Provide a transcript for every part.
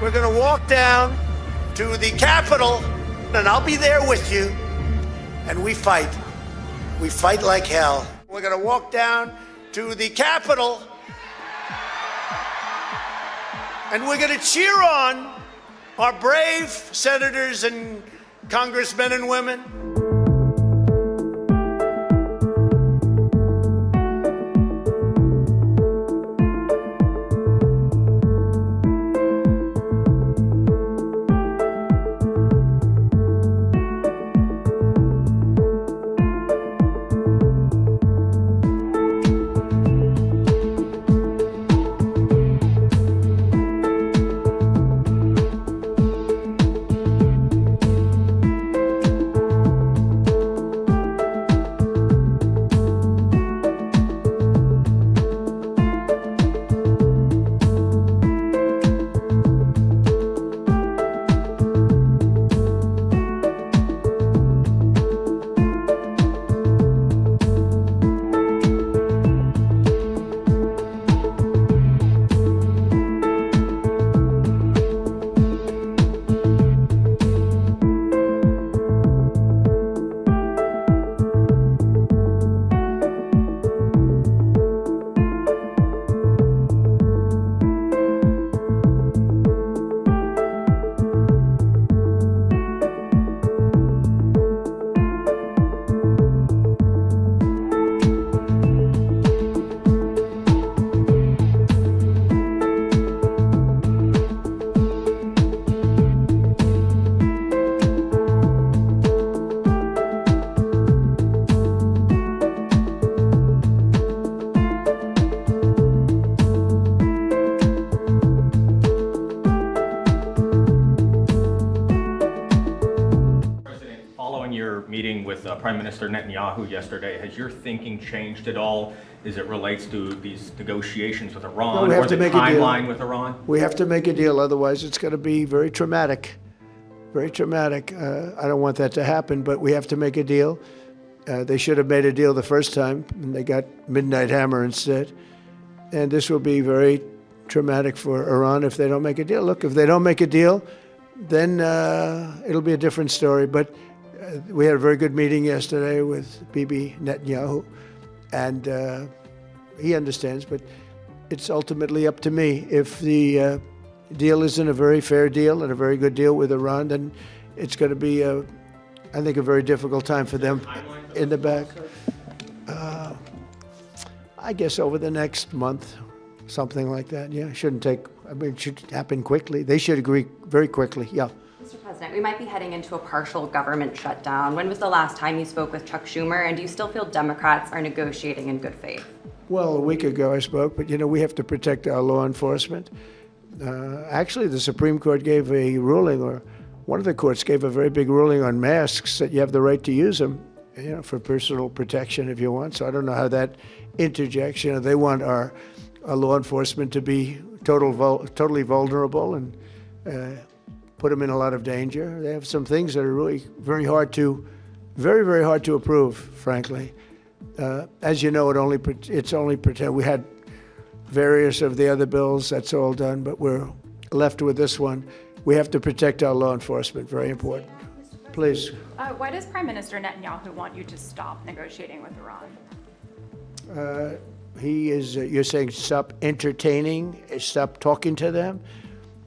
We're going to walk down to the Capitol, and I'll be there with you. And we fight. We fight like hell. We're going to walk down to the Capitol, and we're going to cheer on our brave senators and congressmen and women. Meeting with Prime Minister Netanyahu yesterday, has your thinking changed at all as it relates to these negotiations with Iran or the timeline with Iran? We have to make a deal, otherwise it's going to be very traumatic. Very traumatic. I don't want that to happen, but we have to make a deal. They should have made a deal the first time, and they got Midnight Hammer instead. And this will be very traumatic for Iran if they don't make a deal. Look, if they don't make a deal, then it'll be a different story. But we had a very good meeting yesterday with Bibi Netanyahu, and he understands, but it's ultimately up to me. If the deal isn't a very fair deal and a very good deal with Iran, then it's going to be, I think, a very difficult time for them in the back. I guess over the next month, something like that. Yeah, it shouldn't take, I mean, it should happen quickly. They should agree very quickly, yeah. Mr. President, we might be heading into a partial government shutdown. When was the last time you spoke with Chuck Schumer, and do you still feel Democrats are negotiating in good faith? Well, a week ago I spoke, but we have to protect our law enforcement. Actually, the Supreme Court gave a ruling, or one of the courts gave a very big ruling on masks, that you have the right to use them, for personal protection if you want. So I don't know how that interjects. They want our law enforcement to be totally vulnerable and put them in a lot of danger. They have some things that are really very hard to approve, frankly. As you know, it's only pretend. We had various of the other bills, that's all done, but we're left with this one. We have to protect our law enforcement, very important. Please. Why does Prime Minister Netanyahu want you to stop negotiating with Iran? You're saying stop entertaining, stop talking to them?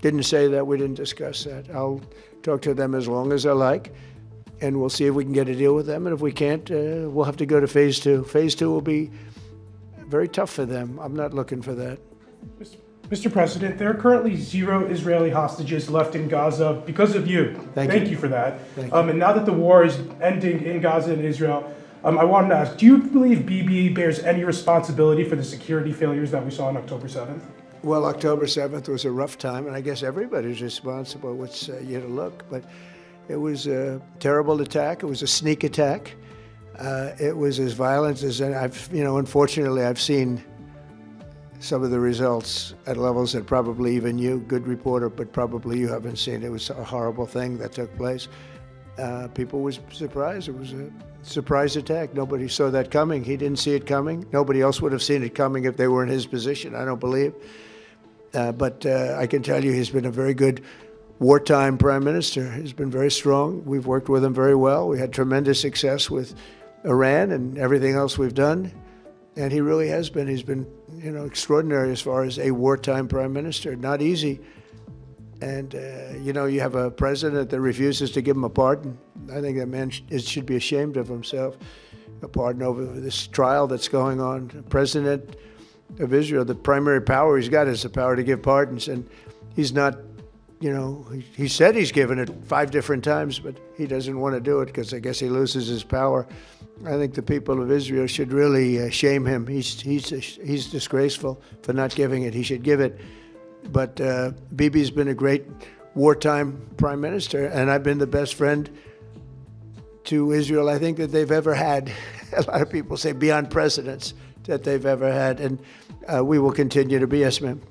Didn't say that, we didn't discuss that. I'll talk to them as long as I like, and we'll see if we can get a deal with them. And if we can't, we'll have to go to phase two. Phase two will be very tough for them. I'm not looking for that. Mr. President, there are currently 0 Israeli hostages left in Gaza because of you. Thank you for that. And now that the war is ending in Gaza and Israel, I wanted to ask, do you believe Bibi bears any responsibility for the security failures that we saw on October 7th? Well, October 7th was a rough time, and I guess everybody's responsible. What's you to look, but it was a terrible attack. It was a sneak attack. It was as violent as unfortunately, I've seen some of the results at levels that probably even you, good reporter, but probably you haven't seen. It was a horrible thing that took place. People were surprised. It was a surprise attack. Nobody saw that coming. He didn't see it coming. Nobody else would have seen it coming if they were in his position, I don't believe. But I can tell you he's been a very good wartime prime minister. He's been very strong. We've worked with him very well. We had tremendous success with Iran and everything else we've done. And he really has been. He's been, extraordinary as far as a wartime prime minister. Not easy. And, you have a president that refuses to give him a pardon. I think that man should be ashamed of himself. A pardon over this trial that's going on. The president of Israel, the primary power he's got is the power to give pardons. And he's not, he said he's given it 5 different times, but he doesn't want to do it because I guess he loses his power. I think the people of Israel should really shame him. He's disgraceful for not giving it. He should give it. But Bibi's been a great wartime prime minister, and I've been the best friend to Israel I think that they've ever had. A lot of people say beyond presidents that they've ever had, and we will continue to be. Yes, ma'am.